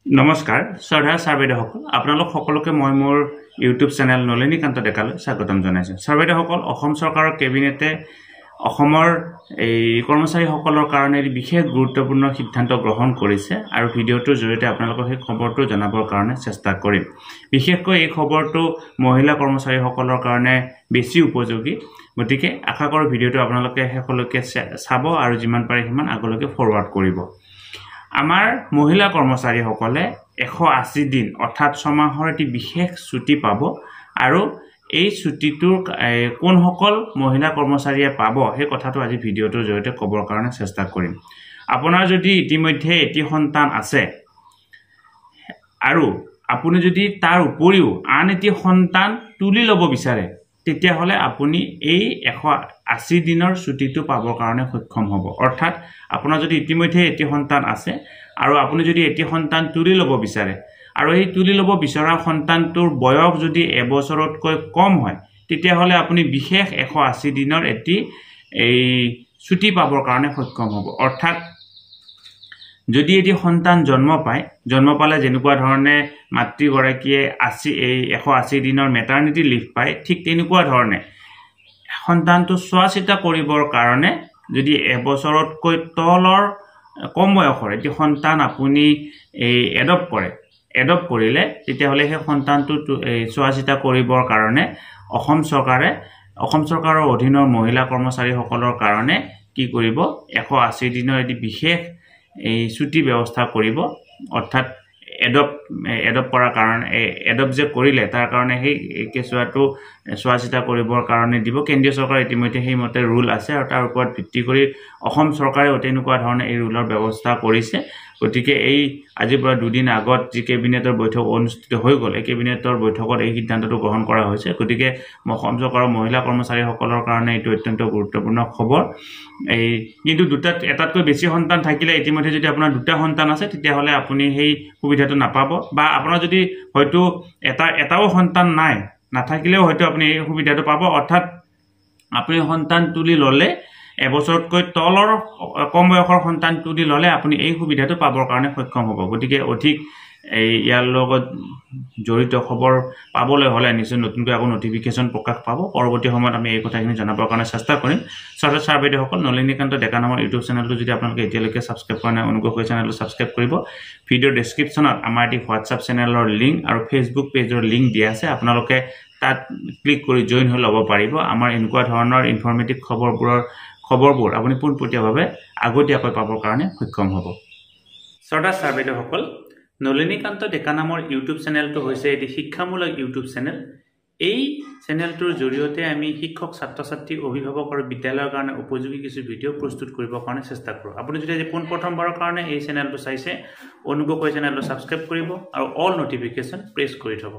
নমস্কাৰ শ্ৰদ্ধা ছাৰবেদসকল আপোনালোক সকলোকে মই মোৰ ইউটিউব চেনেল নলিনীকান্ত ডেকালৈ স্বাগতম জনাইছোঁ। ছাৰবেদসকল অসম চৰকাৰৰ কেবিনেটে অসমৰ এই কৰ্মচাৰীসকলৰ কাৰণে বিশেষ গুৰুত্বপূৰ্ণ সিদ্ধান্ত গ্ৰহণ কৰিছে আৰু ভিডিঅ'টোৰ জৰিয়তে আপোনালোকক সেই খবৰটো জনাবৰ কাৰণে চেষ্টা কৰিম। বিশেষকৈ এই খবৰটো মহিলা কৰ্মচাৰীসকলৰ কাৰণে বেছি উপযোগী, গতিকে আশা কৰোঁ ভিডিঅ'টো আপোনালোকে শেষলৈকে চাব আৰু যিমান পাৰে সিমান আগলৈকে ফৰৱাৰ্ড কৰিব। আমাৰ মহিলা কৰ্মচাৰীসকলে 180 দিন অৰ্থাৎ 6 মাহৰ এটি বিশেষ ছুটি পাব আৰু এই ছুটিটোৰ কোনসকল মহিলা কৰ্মচাৰীয়ে পাব সেই কথাটো আজি ভিডিঅ'টোৰ জৰিয়তে ক'বৰ কাৰণে চেষ্টা কৰিম। আপোনাৰ যদি ইতিমধ্যে এটি সন্তান আছে আৰু আপুনি যদি তাৰ উপৰিও আন এটি সন্তান তুলি ল'ব বিচাৰে তেতিয়াহ'লে আপুনি এই 180 দিনৰ ছুটিটো পাবৰ কাৰণে সক্ষম হ'ব। অৰ্থাৎ আপোনাৰ যদি ইতিমধ্যে এটি সন্তান আছে আৰু আপুনি যদি এটি সন্তান তুলি ল'ব বিচাৰে আৰু এই তুলি ল'ব বিচৰা সন্তানটোৰ বয়স যদি এবছৰতকৈ কম হয় তেতিয়াহ'লে আপুনি বিশেষ 180 দিনৰ এটি এই ছুটি পাবৰ কাৰণে সক্ষম হ'ব। অৰ্থাৎ যদি এটি সন্তান জন্ম পালে যেনেকুৱা ধৰণে মাতৃগৰাকীয়ে 180 দিনৰ মেটাৰনিটি লিভ পায়, ঠিক তেনেকুৱা ধৰণে সন্তানটো চোৱা চিতা কৰিবৰ কাৰণে যদি এবছৰতকৈ তলৰ কম বয়সৰ এটি সন্তান আপুনি এডপ্ট কৰিলে তেতিয়াহ'লে সেই সন্তানটো চোৱা চিতা কৰিবৰ কাৰণে অসম চৰকাৰৰ অধীনৰ মহিলা কৰ্মচাৰীসকলৰ কাৰণে কি কৰিব 180 দিনৰ এটি বিশেষ এই ছুটি ব্যৱস্থা কৰিব। অৰ্থাৎ এডপ্ট কৰাৰ কাৰণে এডপ্ট যে কৰিলে তাৰ কাৰণে সেই কেঁচুৱাটো চোৱা চিতা কৰিবৰ কাৰণে দিব। কেন্দ্ৰীয় চৰকাৰ ইতিমধ্যে সেইমতে ৰুল আছে আৰু তাৰ ওপৰত ভিত্তি কৰি অসম চৰকাৰেও তেনেকুৱা ধৰণে এই ৰুলৰ ব্যৱস্থা কৰিছে। গতিকে এই আজিৰ পৰা দুদিন আগত যি কেবিনেটৰ বৈঠক অনুষ্ঠিত হৈ গ'ল, এই কেবিনেটৰ বৈঠকত এই সিদ্ধান্তটো গ্ৰহণ কৰা হৈছে। গতিকে অসম চৰকাৰৰ মহিলা কৰ্মচাৰীসকলৰ কাৰণে এইটো অত্যন্ত গুৰুত্বপূৰ্ণ খবৰ। কিন্তু এটাতকৈ বেছি সন্তান থাকিলে ইতিমধ্যে যদি আপোনাৰ দুটা সন্তান আছে তেতিয়াহ'লে আপুনি সেই সুবিধাটো নাপাব, বা আপোনাৰ যদি হয়তো এটাও সন্তান নাথাকিলেও হয়তো আপুনি এই সুবিধাটো পাব। অৰ্থাৎ আপুনি সন্তান তুলি ল'লে এবছৰতকৈ তলৰ কম বয়সৰ সন্তান তুলি ল'লে আপুনি এই সুবিধাটো পাবৰ কাৰণে সক্ষম হ'ব। গতিকে অধিক ইয়াৰ লগত জড়িত খবৰ পাবলৈ হ'লে নিশ্চয় নতুনকৈ আকৌ নটিফিকেশ্যন প্ৰকাশ পাব। পৰৱৰ্তী সময়ত আমি এই কথাখিনি জনাবৰ কাৰণে চেষ্টা কৰিম। ছাৰ-বাইদেউসকল, নলিনীকান্ত ডেকা নামৰ ইউটিউব চেনেলটো যদি আপোনালোকে এতিয়ালৈকে ছাবস্ক্ৰাইব কৰা নাই, অনুগ্ৰহ কৰি চেনেলটো ছাবস্ক্ৰাইব কৰিব। ভিডিঅ'ৰ ডেছক্ৰিপশ্যনত আমাৰ এটি হোৱাটছআপ চেনেলৰ লিংক আৰু ফেচবুক পেজৰ লিংক দিয়া আছে, আপোনালোকে তাত ক্লিক কৰি জইন হৈ ল'ব পাৰিব। আমাৰ এনেকুৱা ধৰণৰ ইনফৰ্মেটিভ খবৰবোৰ আপুনি পোনপটীয়াভাৱে আগতীয়াকৈ পাবৰ কাৰণে সক্ষম হ'ব। শ্ৰদ্ধা ছাৰ-বাইদেউসকল, নলিনীকান্ত ডেকা নামৰ ইউটিউব চেনেলটো হৈছে এটি শিক্ষামূলক ইউটিউব চেনেল। এই চেনেলটোৰ জৰিয়তে আমি শিক্ষক, ছাত্ৰ ছাত্ৰী, অভিভাৱক আৰু বিদ্যালয়ৰ কাৰণে উপযোগী কিছু ভিডিঅ' প্ৰস্তুত কৰিবৰ কাৰণে চেষ্টা কৰোঁ। আপুনি যদি আজি পোনপ্ৰথমবাৰৰ কাৰণে এই চেনেলটো চাইছে, অনুগ্ৰহ কৰি চেনেলটো ছাবস্ক্ৰাইব কৰিব আৰু অল নটিফিকেশ্যন প্ৰেছ কৰি থ'ব।